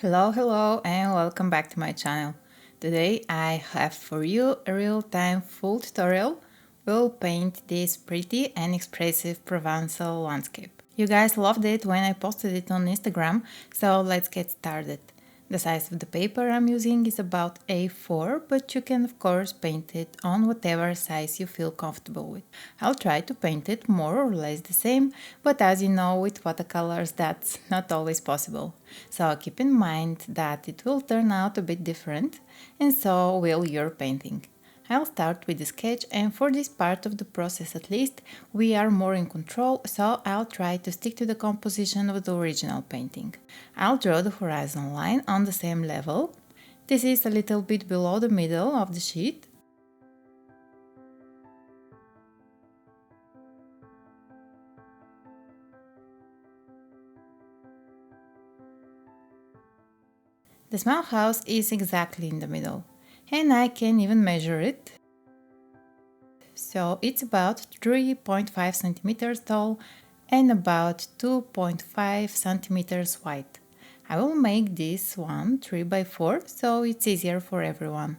Hello and welcome back to my channel. Today I have for you a real-time full tutorial. We'll paint this pretty and expressive Provencal landscape. You guys loved it when I posted it on Instagram, so let's get started. The size of the paper I'm using is about A4, but you can of course paint it on whatever size you feel comfortable with. I'll try to paint it more or less the same, but as you know with watercolors that's not always possible. So keep in mind that it will turn out a bit different, and so will your painting. I'll start with the sketch, and for this part of the process at least, we are more in control, so I'll try to stick to the composition of the original painting. I'll draw the horizon line on the same level. This is a little bit below the middle of the sheet. The small house is exactly in the middle, and I can even measure it. So it's about 3.5 centimeters tall and about 2.5 centimeters wide. I will make this one 3 by 4 so it's easier for everyone.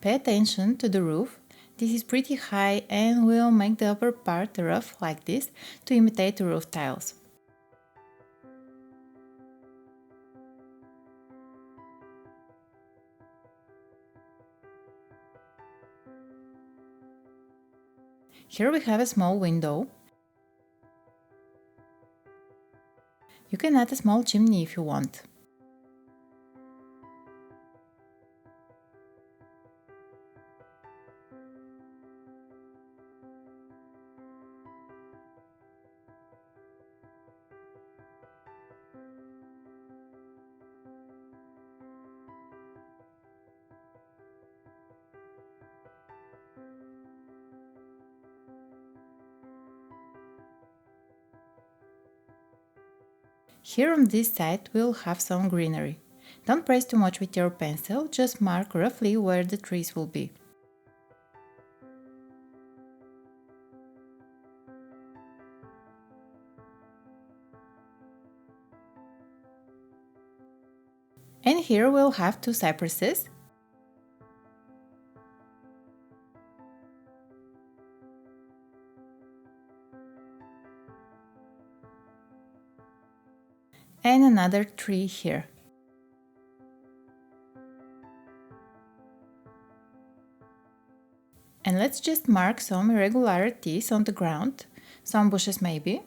Pay attention to the roof. This is pretty high and we'll make the upper part rough like this to imitate the roof tiles. Here we have a small window. You can add a small chimney if you want. Here on this side we'll have some greenery. Don't press too much with your pencil, just mark roughly where the trees will be. And here we'll have two cypresses. And another tree here. And let's just mark some irregularities on the ground, some bushes maybe.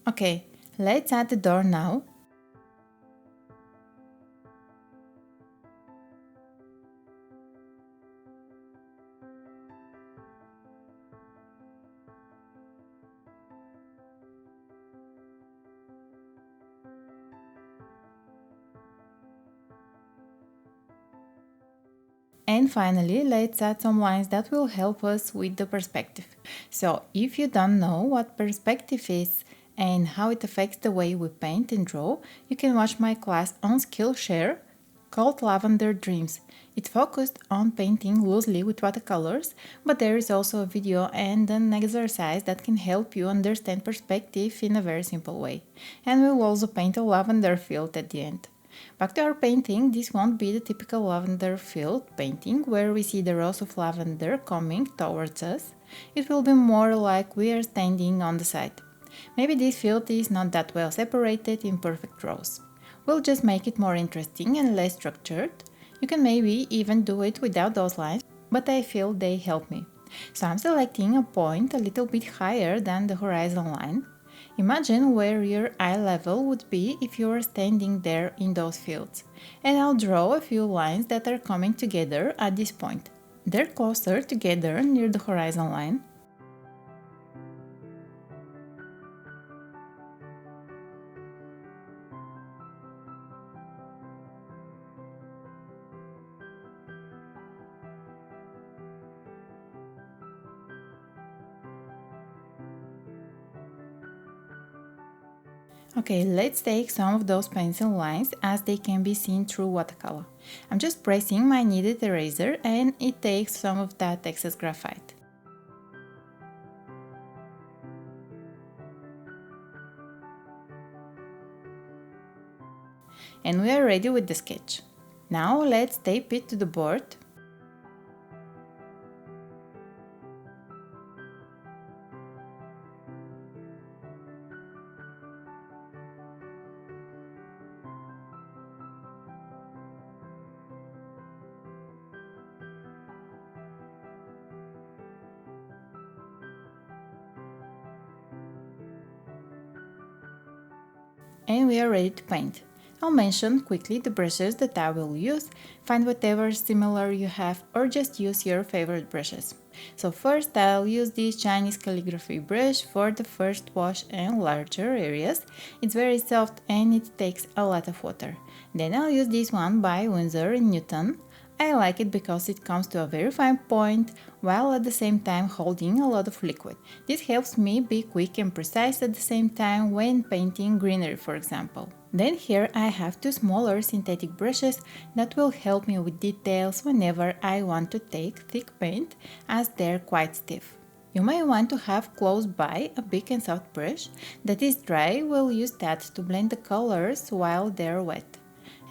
Okay, let's add the door now. And finally, let's add some lines that will help us with the perspective. So, if you don't know what perspective is and how it affects the way we paint and draw, you can watch my class on Skillshare called Lavender Dreams. It focused on painting loosely with watercolors, but there is also a video and an exercise that can help you understand perspective in a very simple way. And we'll also paint a lavender field at the end. Back to our painting, this won't be the typical lavender field painting where we see the rows of lavender coming towards us. It will be more like we are standing on the side. Maybe this field is not that well separated in perfect rows. We'll just make it more interesting and less structured. You can maybe even do it without those lines, but I feel they help me. So I'm selecting a point a little bit higher than the horizon line. Imagine where your eye level would be if you were standing there in those fields. And I'll draw a few lines that are coming together at this point. They're closer together near the horizon line. Okay, let's take some of those pencil lines as they can be seen through watercolor. I'm just pressing my kneaded eraser and it takes some of that excess graphite. And we are ready with the sketch. Now let's tape it to the board. And we are ready to paint. I'll mention quickly the brushes that I will use, find whatever similar you have or just use your favorite brushes. So first I'll use this Chinese calligraphy brush for the first wash and larger areas. It's very soft and it takes a lot of water. Then I'll use this one by Winsor&Newton. I like it because it comes to a very fine point while at the same time holding a lot of liquid. This helps me be quick and precise at the same time when painting greenery, for example. Then here I have two smaller synthetic brushes that will help me with details whenever I want to take thick paint as they're quite stiff. You may want to have close by a big and soft brush that is dry. We'll use that to blend the colors while they're wet.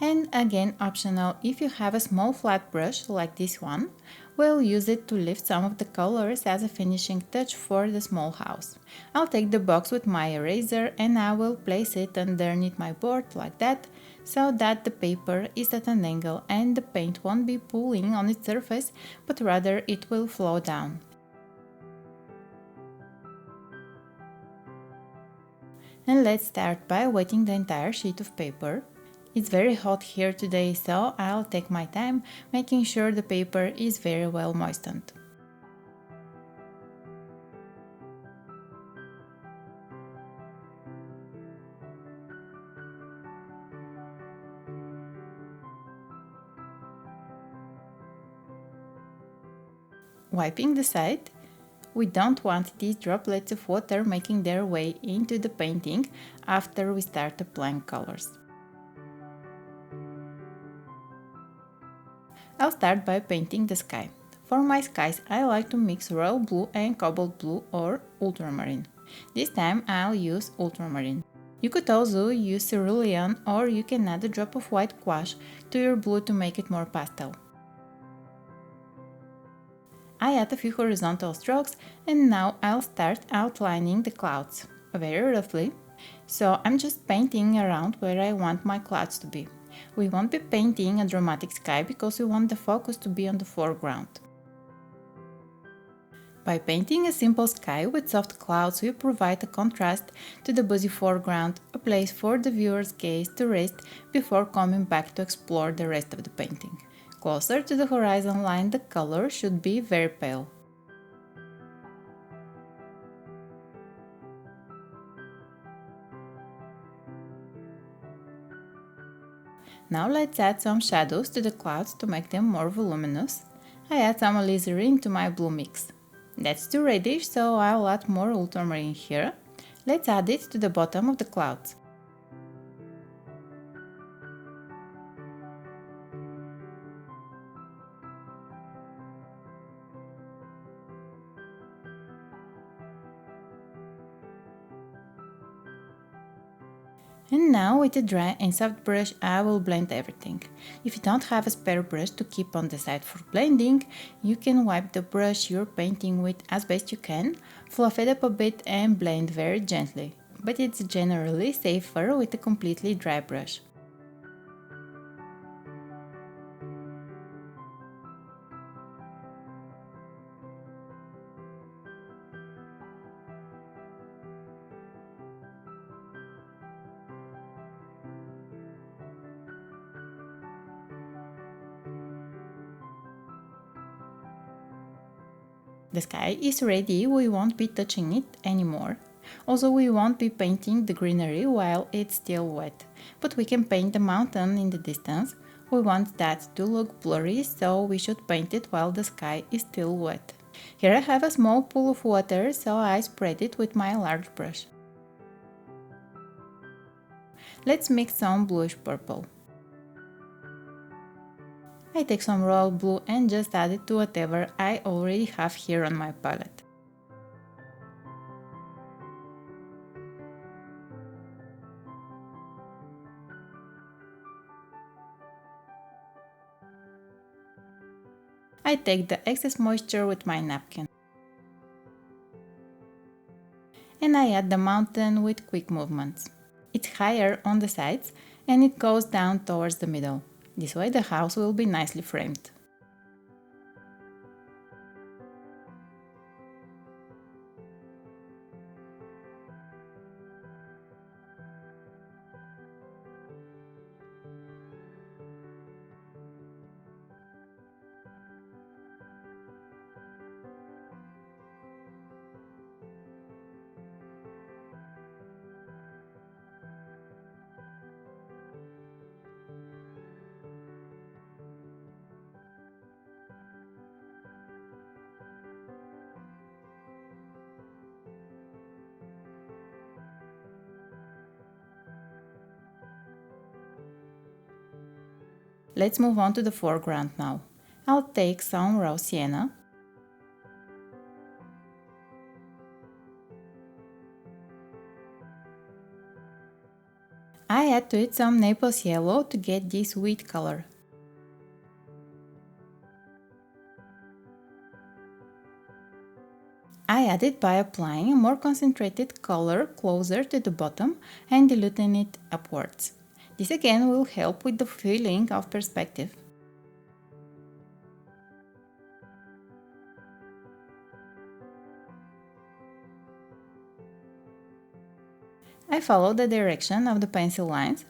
And again optional if you have a small flat brush like this one, we'll use it to lift some of the colors as a finishing touch for the small house. I'll take the box with my eraser and I will place it underneath my board like that, so that the paper is at an angle and the paint won't be pulling on its surface, but rather it will flow down. And let's start by wetting the entire sheet of paper. It's very hot here today, so I'll take my time making sure the paper is very well moistened. Wiping the side, we don't want these droplets of water making their way into the painting after we start applying colors. I'll start by painting the sky. For my skies, I like to mix royal blue and cobalt blue or ultramarine. This time I'll use ultramarine. You could also use cerulean or you can add a drop of white gouache to your blue to make it more pastel. I add a few horizontal strokes and now I'll start outlining the clouds, very roughly. So I'm just painting around where I want my clouds to be. We won't be painting a dramatic sky because we want the focus to be on the foreground. By painting a simple sky with soft clouds, we provide a contrast to the busy foreground, a place for the viewer's gaze to rest before coming back to explore the rest of the painting. Closer to the horizon line, the color should be very pale. Now let's add some shadows to the clouds to make them more voluminous. I add some alizarin to my blue mix. That's too reddish, so I'll add more ultramarine here. Let's add it to the bottom of the clouds. And now with a dry and soft brush I will blend everything. If you don't have a spare brush to keep on the side for blending, you can wipe the brush you're painting with as best you can, fluff it up a bit and blend very gently. But it's generally safer with a completely dry brush. The sky is ready, we won't be touching it anymore. Also, we won't be painting the greenery while it's still wet, but we can paint the mountain in the distance. We want that to look blurry, so we should paint it while the sky is still wet. Here I have a small pool of water, so I spread it with my large brush. Let's mix some bluish purple. I take some royal blue and just add it to whatever I already have here on my palette. I take the excess moisture with my napkin. And I add the mountain with quick movements. It's higher on the sides and it goes down towards the middle. This way the house will be nicely framed. Let's move on to the foreground now. I'll take some raw sienna. I add to it some Naples yellow to get this wheat color. I add it by applying a more concentrated color closer to the bottom and diluting it upwards. This again will help with the feeling of perspective. I follow the direction of the pencil lines.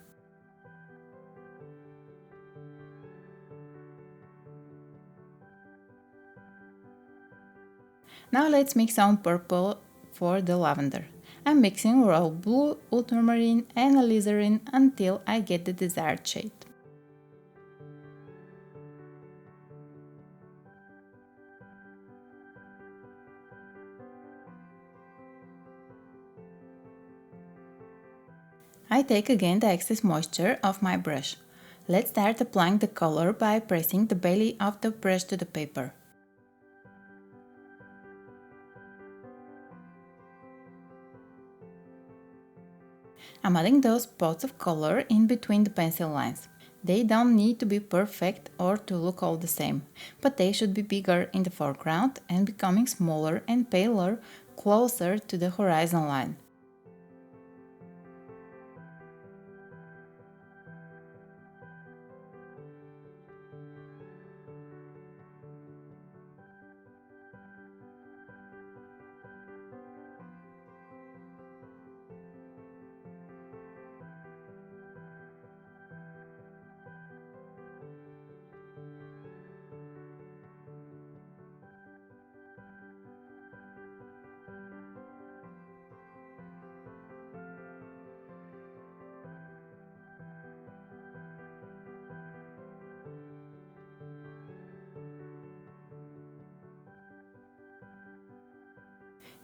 Now let's mix some purple for the lavender. I'm mixing royal blue, ultramarine and alizarin until I get the desired shade. I take again the excess moisture of my brush. Let's start applying the color by pressing the belly of the brush to the paper. I'm adding those spots of color in between the pencil lines. They don't need to be perfect or to look all the same, but they should be bigger in the foreground and becoming smaller and paler closer to the horizon line.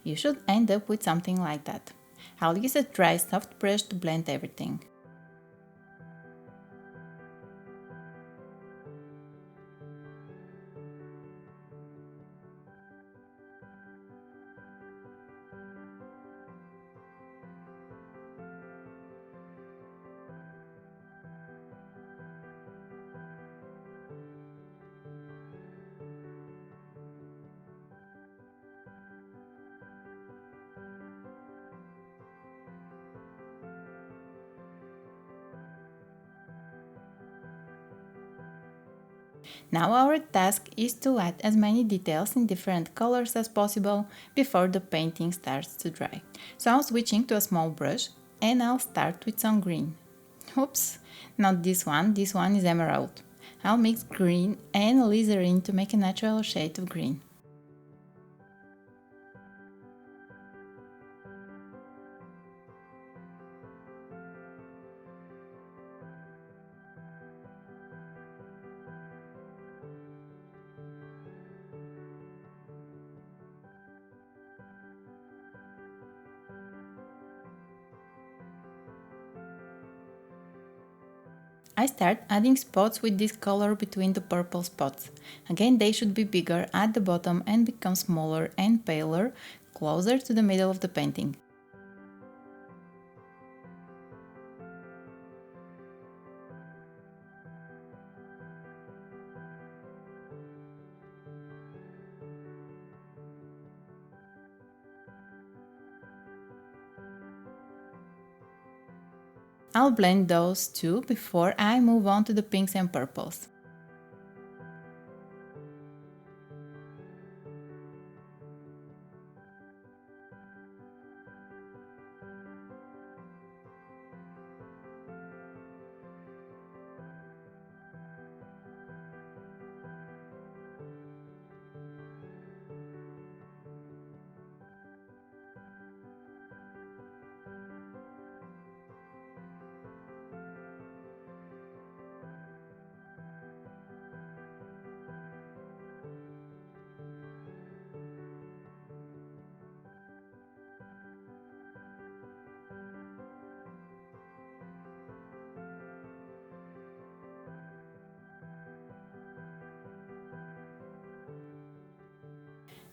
You should end up with something like that. I'll use a dry soft brush to blend everything. Now our task is to add as many details in different colors as possible before the painting starts to dry. So I'm switching to a small brush and I'll start with some green. Oops, not this one is emerald. I'll mix green and alizarin to make a natural shade of green. I start adding spots with this color between the purple spots. Again, they should be bigger at the bottom and become smaller and paler closer to the middle of the painting. I'll blend those two before I move on to the pinks and purples.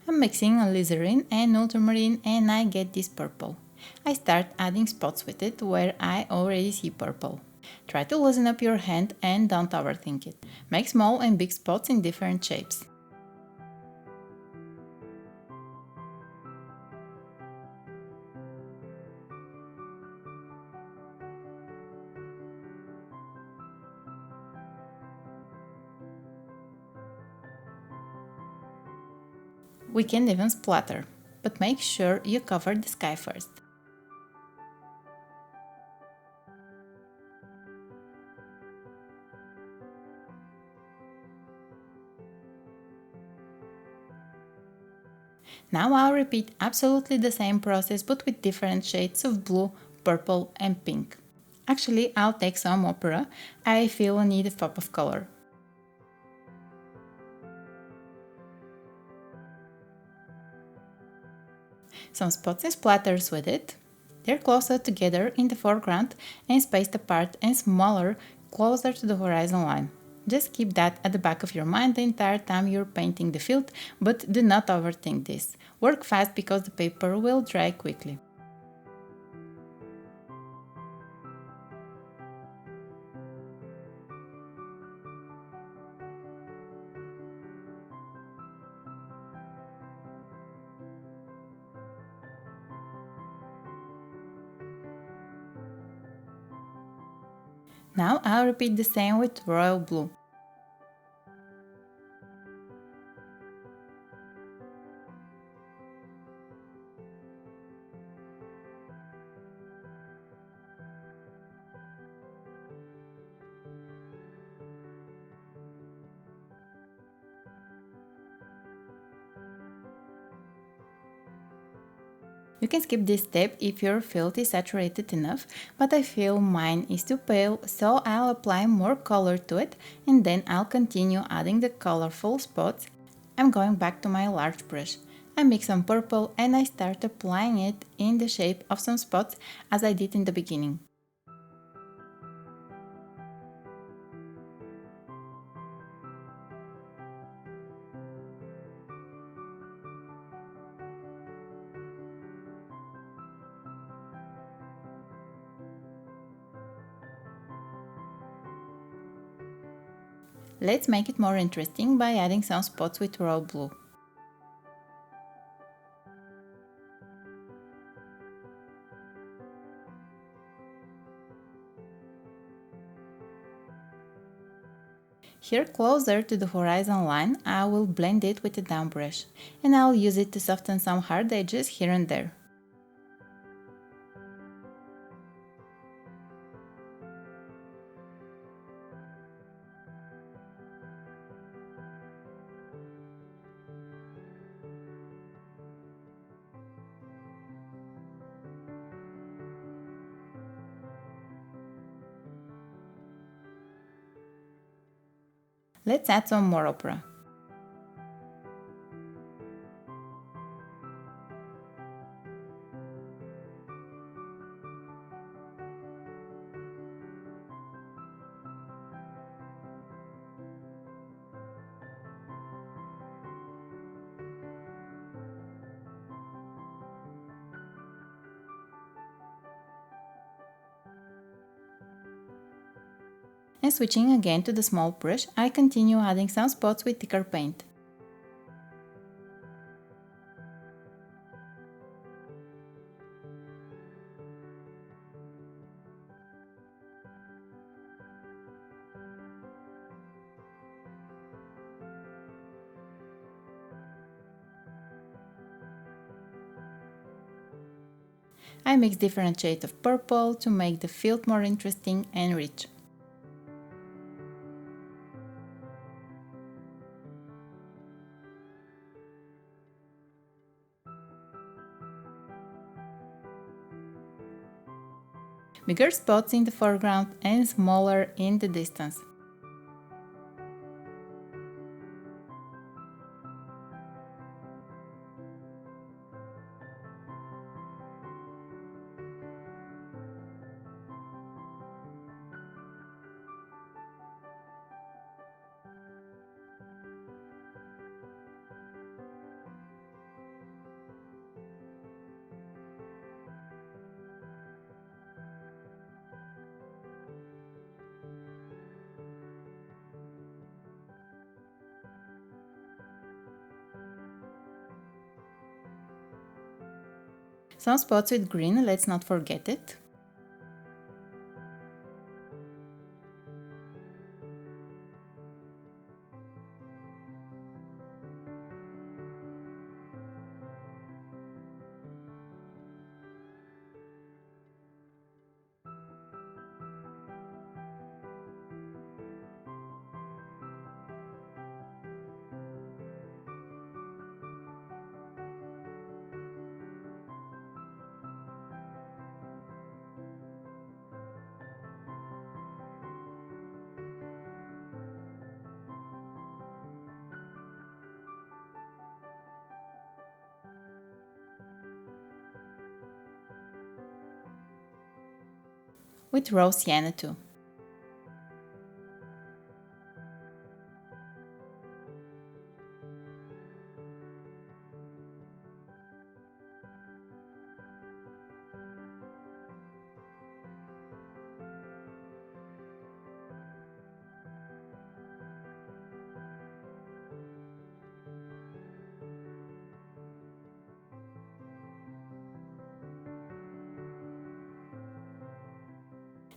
I'm mixing alizarin and ultramarine and I get this purple. I start adding spots with it where I already see purple. Try to loosen up your hand and don't overthink it. Make small and big spots in different shapes. We can even splatter, but make sure you cover the sky first. Now I'll repeat absolutely the same process but with different shades of blue, purple and pink. Actually, I'll take some opera. I feel I need a pop of color. Some spots and splatters with it. They're closer together in the foreground and spaced apart and smaller closer to the horizon line. Just keep that at the back of your mind the entire time you're painting the field, but do not overthink this. Work fast because the paper will dry quickly. Now I'll repeat the same with royal blue. You can skip this step if your field is saturated enough, but I feel mine is too pale, so I'll apply more color to it and then I'll continue adding the colorful spots. I'm going back to my large brush. I mix some purple and I start applying it in the shape of some spots as I did in the beginning. Let's make it more interesting by adding some spots with royal blue. Here closer to the horizon line, I will blend it with a down brush, and I'll use it to soften some hard edges here and there. Let's add some more opera. And switching again to the small brush, I continue adding some spots with thicker paint. I mix different shades of purple to make the field more interesting and rich. Bigger spots in the foreground and smaller in the distance. Some spots with green, let's not forget it. With raw sienna too.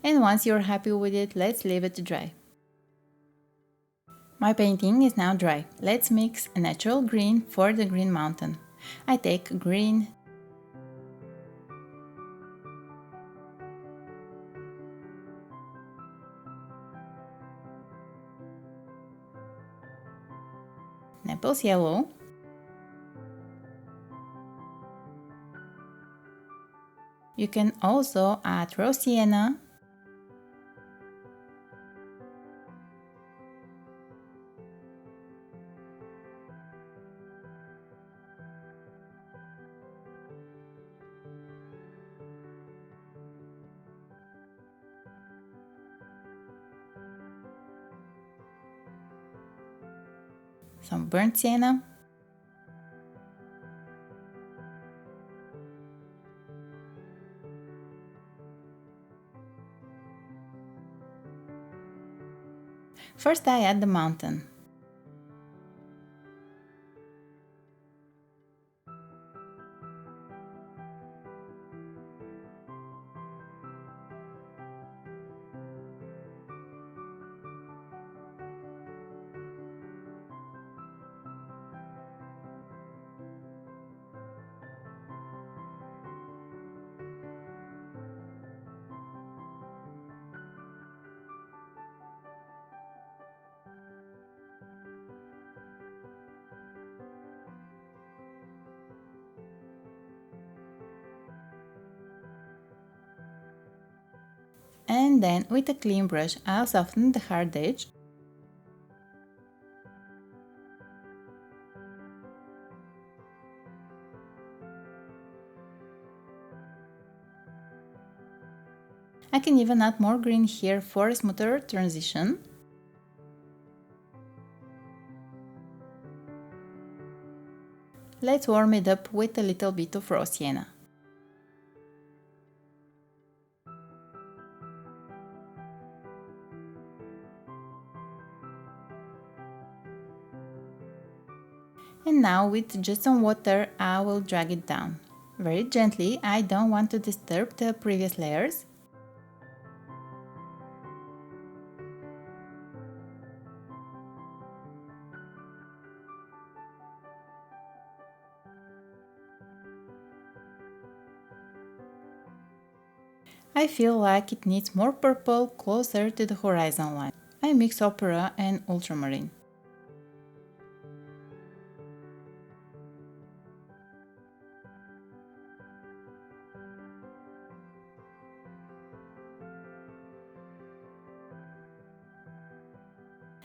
And once you're happy with it, let's leave it to dry. My painting is now dry. Let's mix a natural green for the green mountain. I take green, Naples yellow, you can also add raw sienna, some burnt sienna, first I add the mountain. And then with a clean brush I'll soften the hard edge. I can even add more green here for a smoother transition. Let's warm it up with a little bit of raw sienna. And now with just some water I will drag it down. Very gently, I don't want to disturb the previous layers. I feel like it needs more purple closer to the horizon line. I mix opera and ultramarine.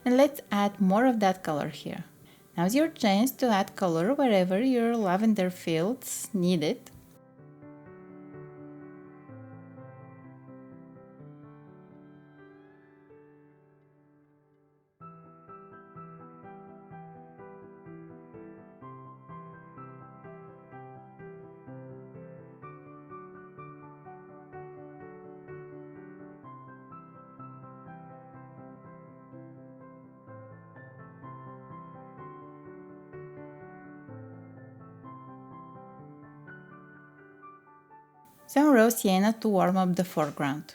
And let's add more of that color here. Now's your chance to add color wherever your lavender feels needed. Some raw sienna to warm up the foreground.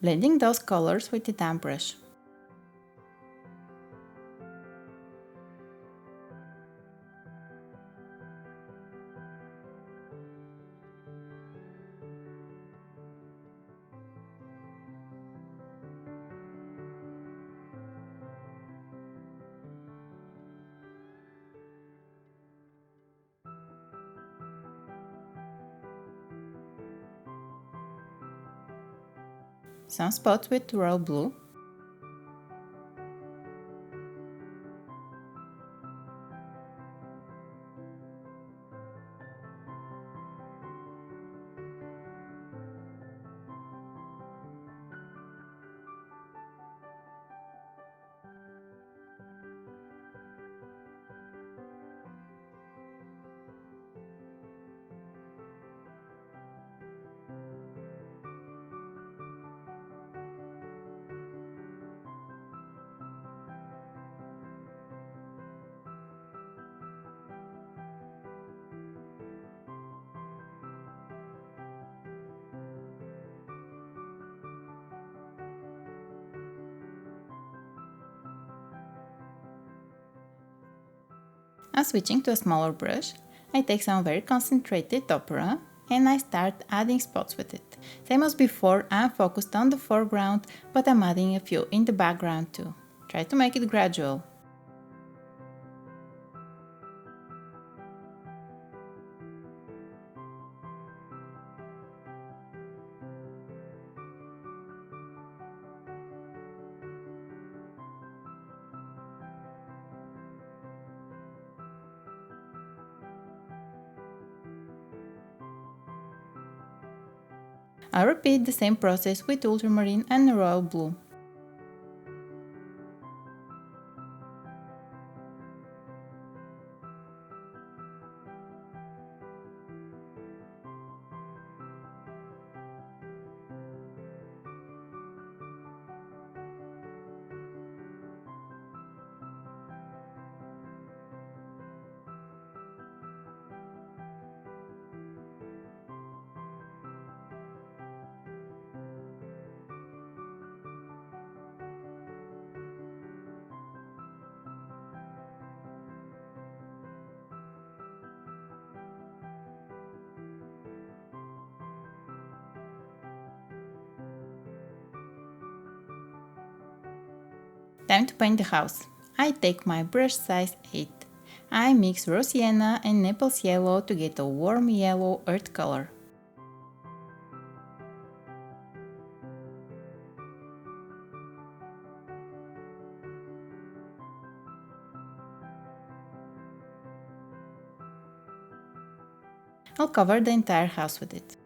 Blending those colors with the damp brush. Some spots with royal blue. Now switching to a smaller brush, I take some very concentrated opera and I start adding spots with it. Same as before, I'm focused on the foreground, but I'm adding a few in the background too. Try to make it gradual. I repeat the same process with ultramarine and royal blue. Time to paint the house. I take my brush size 8. I mix raw sienna and Naples yellow to get a warm yellow earth color. I'll cover the entire house with it.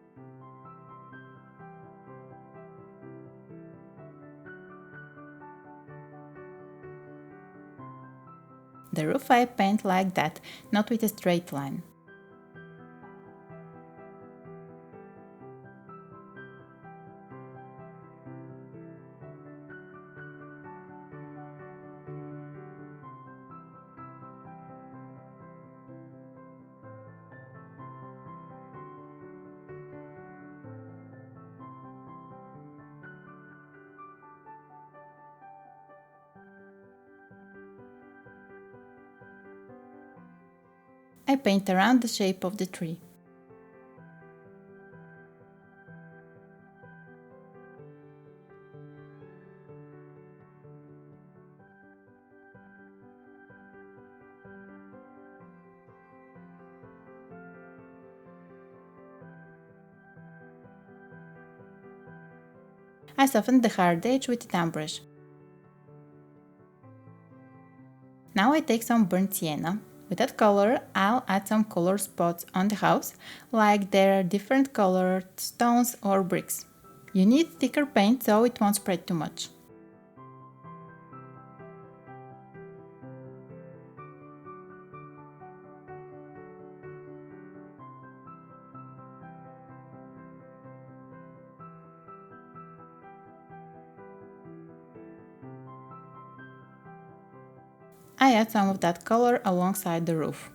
The the roof I paint like that, not with a straight line. I paint around the shape of the tree. I softened the hard edge with a tan brush. Now I take some burnt sienna. With that color, I'll add some color spots on the house, like there are different colored stones or bricks. You need thicker paint so it won't spread too much. I add some of that color alongside the roof.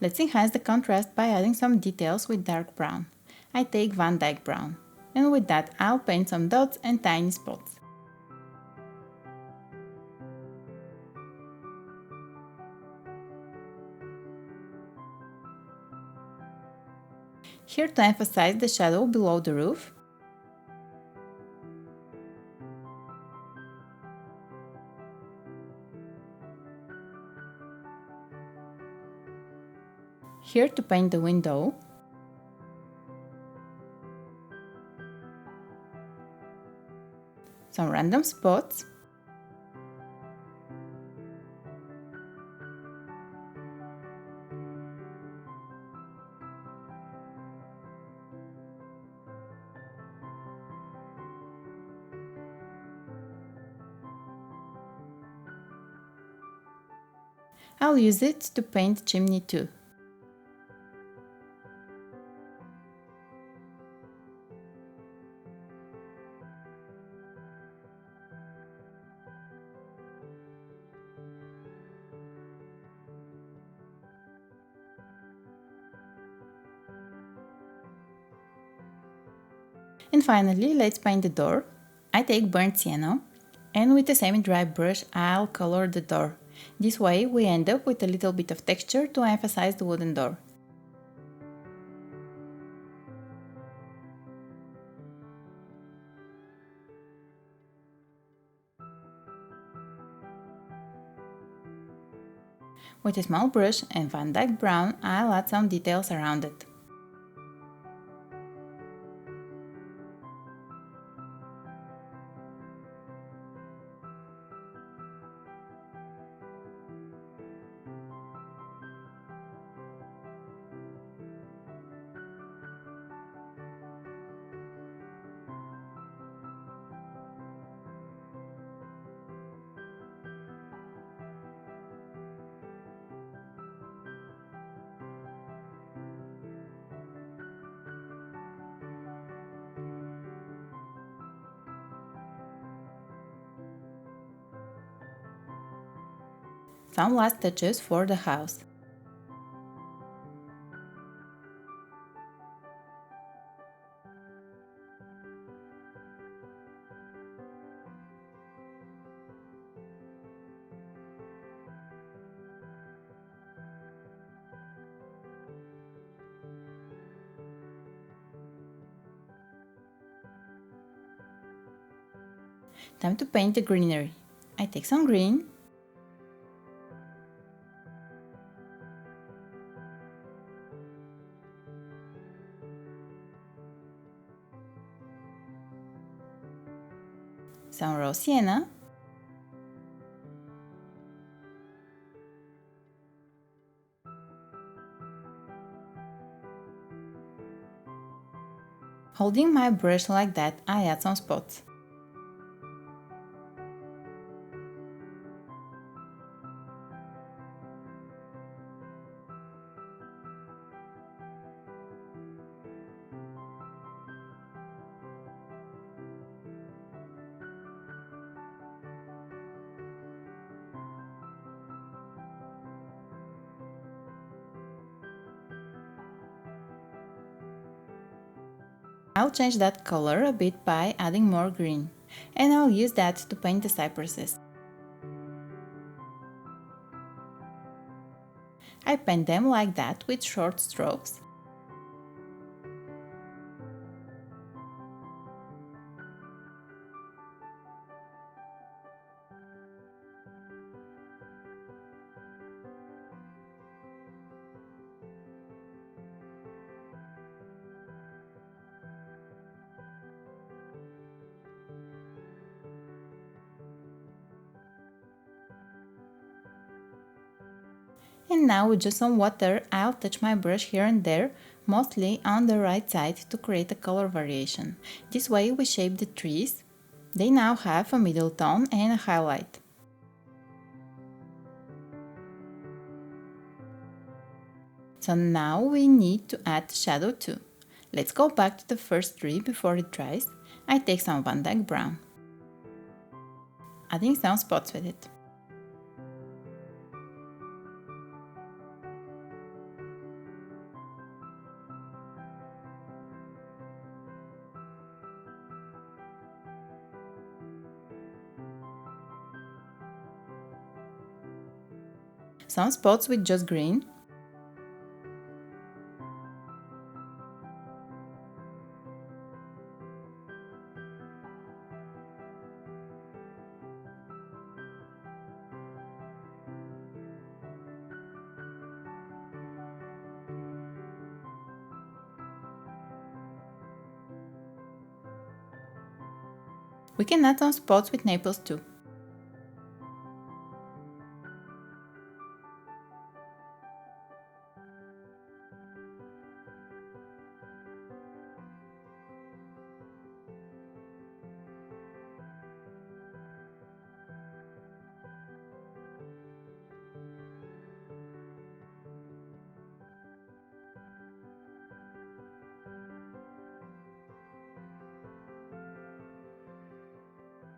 Let's enhance the contrast by adding some details with dark brown. I take Van Dyke brown, and with that I'll paint some dots and tiny spots. Here to emphasize the shadow below the roof, here to paint the window, some random spots, I'll use it to paint chimney too. And finally, let's paint the door. I take burnt sienna, and with a semi-dry brush I'll color the door. This way we end up with a little bit of texture to emphasize the wooden door. With a small brush and Van Dyke brown, I'll add some details around it. Some last touches for the house. Time to paint the greenery. I take some green, some raw sienna, holding my brush like that, I add some spots. I'll change that color a bit by adding more green, and I'll use that to paint the cypresses. I paint them like that with short strokes. And now with just some water, I'll touch my brush here and there, mostly on the right side to create a color variation. This way we shape the trees. They now have a middle tone and a highlight. So now we need to add shadow too. Let's go back to the first tree before it dries. I take some Van Dyke brown, adding some spots with it. Some spots with just green. We can add some spots with naples too.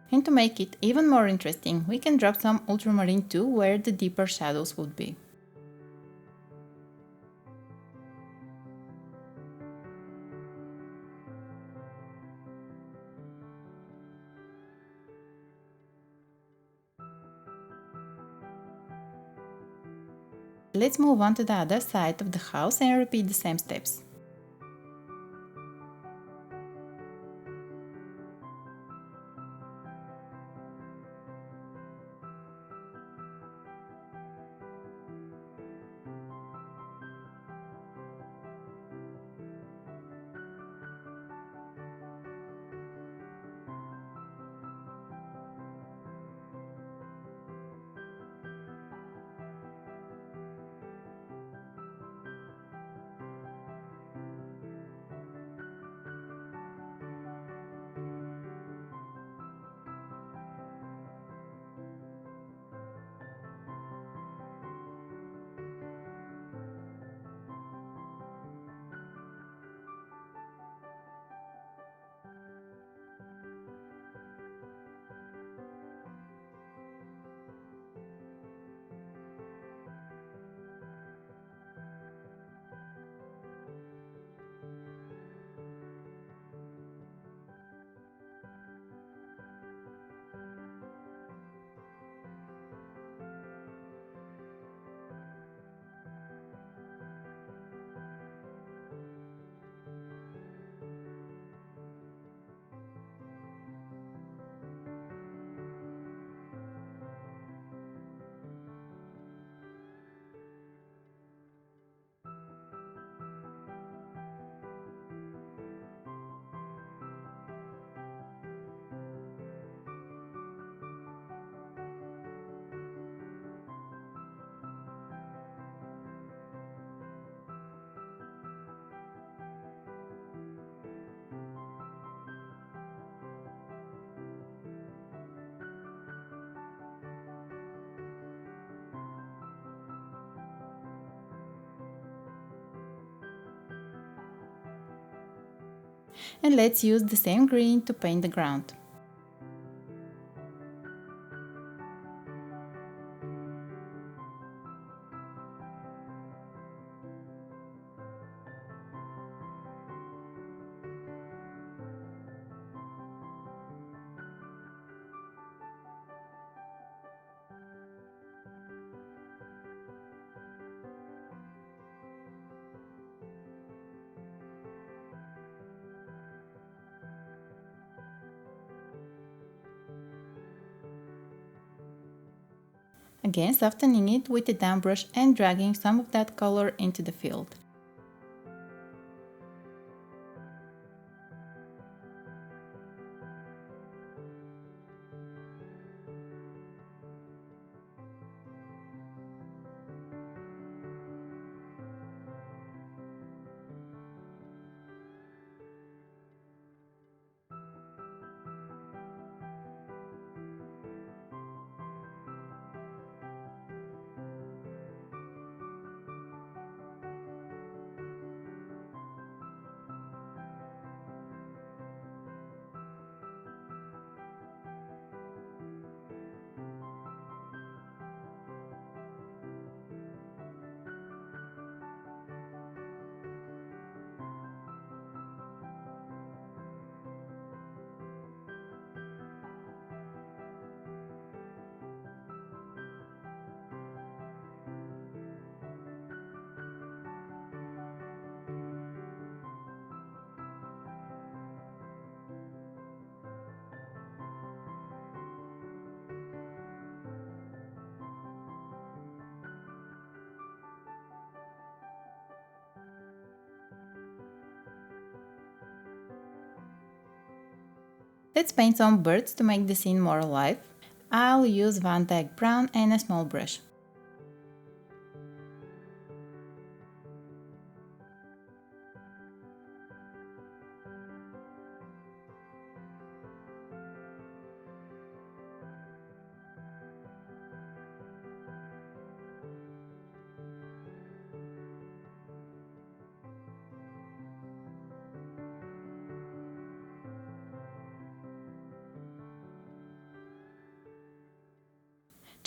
And to make it even more interesting, we can drop some ultramarine too, where the deeper shadows would be. Let's move on to the other side of the house and repeat the same steps. And let's use the same green to paint the ground. Again, softening it with a damp brush and dragging some of that color into the field. Let's paint some birds to make the scene more alive. I'll use Van Dyke Brown and a small brush.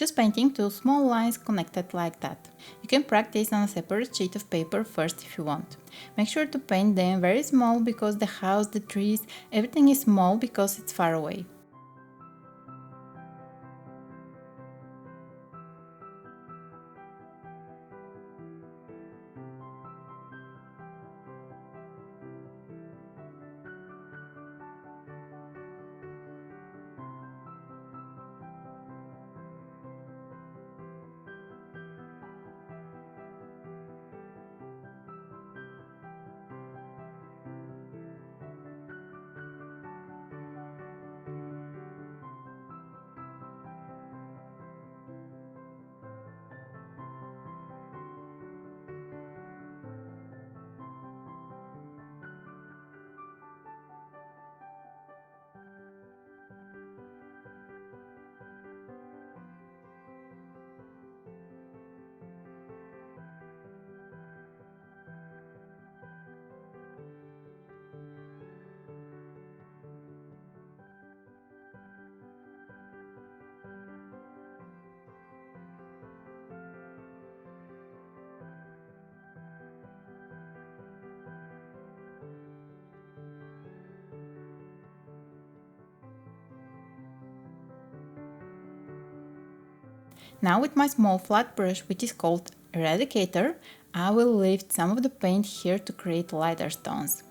Just painting two small lines connected like that. You can practice on a separate sheet of paper first if you want. Make sure to paint them very small because the house, the trees, everything is small because it's far away. Now with my small flat brush, which is called Eradicator, I will lift some of the paint here to create lighter tones.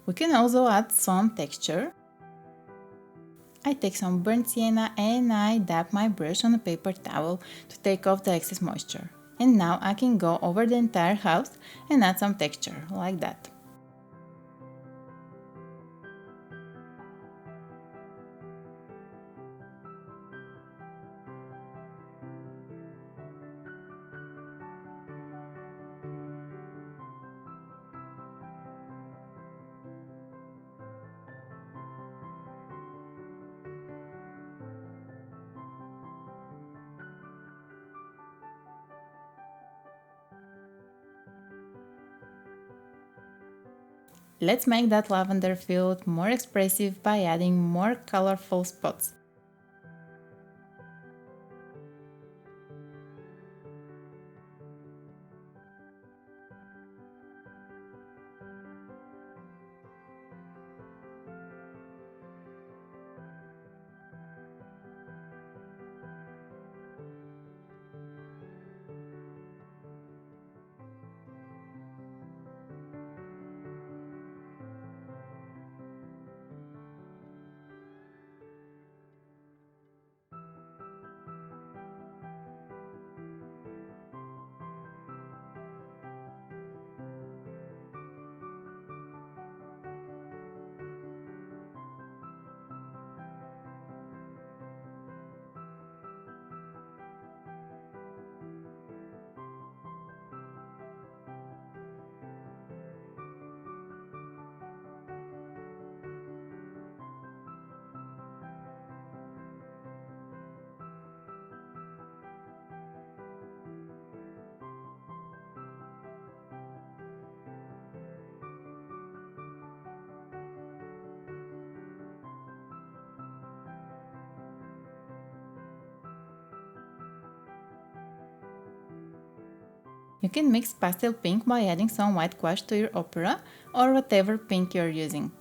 We can also add some texture. I take some burnt sienna and I dab my brush on a paper towel to take off the excess moisture. And now I can go over the entire house and add some texture, like that. Let's make that lavender field more expressive by adding more colorful spots. You can mix pastel pink by adding some white gouache to your opera or whatever pink you're using.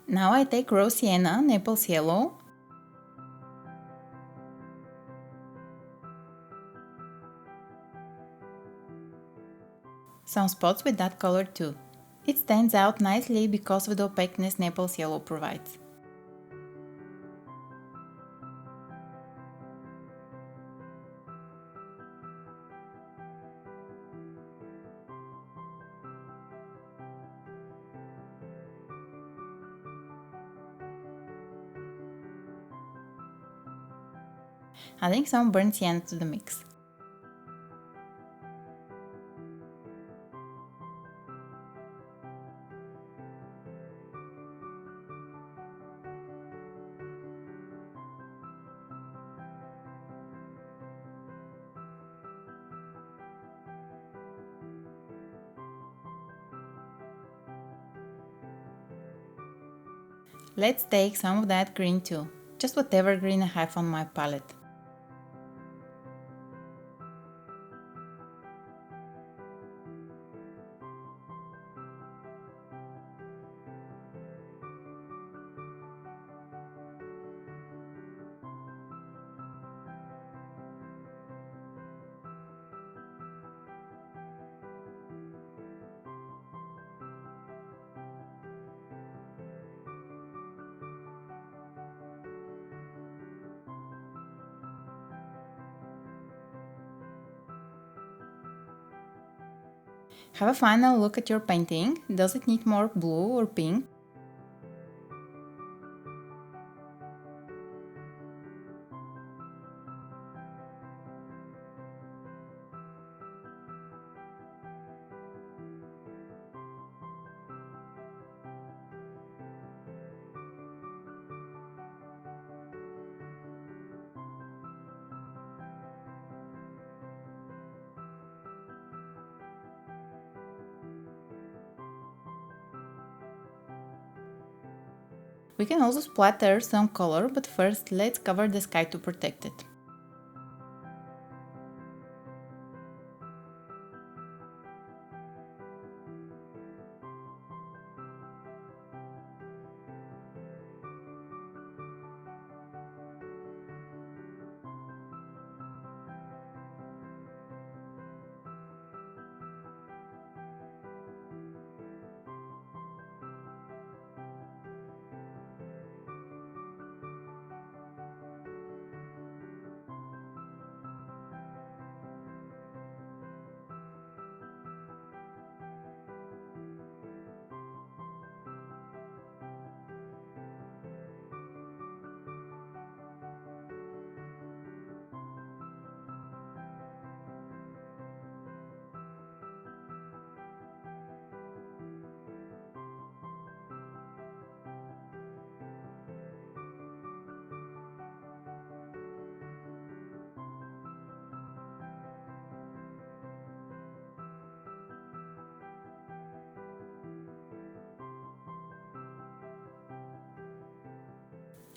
Now I take raw sienna, Naples yellow, some spots with that color too. It stands out nicely because of the opaqueness Naples yellow provides. Adding some burnt sienna to the mix. Let's take some of that green too, just whatever green I have on my palette. Have a final look at your painting. Does it need more blue or pink? We can also splatter some color, but first let's cover the sky to protect it.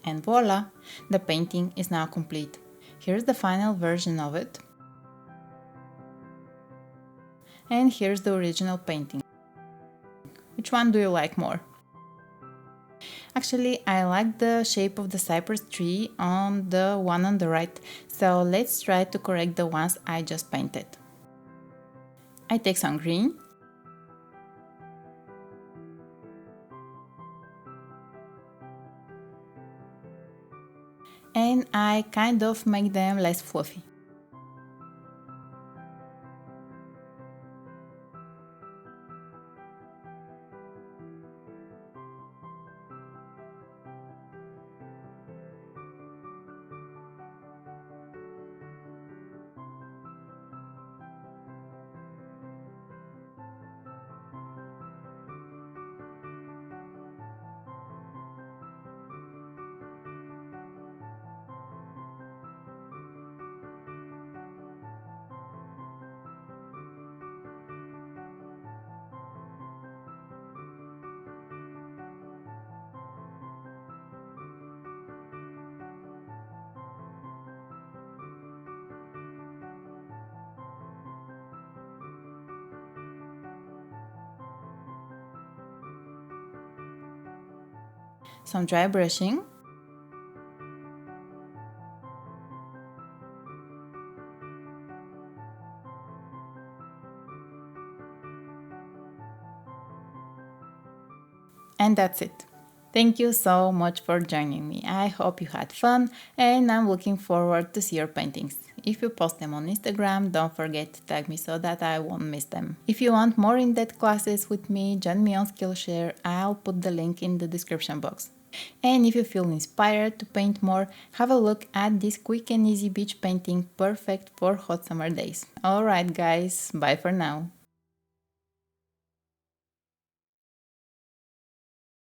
And voila! The painting is now complete. Here's the final version of it. And here's the original painting. Which one do you like more? Actually, I like the shape of the cypress tree on the one on the right, so let's try to correct the ones I just painted. I take some green and I kind of make them less fluffy. Some dry brushing. And that's it. Thank you so much for joining me. I hope you had fun and I'm looking forward to see your paintings. If you post them on Instagram, don't forget to tag me so that I won't miss them. If you want more in-depth classes with me, join me on Skillshare. I'll put the link in the description box. And if you feel inspired to paint more, have a look at this quick and easy beach painting perfect for hot summer days. Alright guys, bye for now.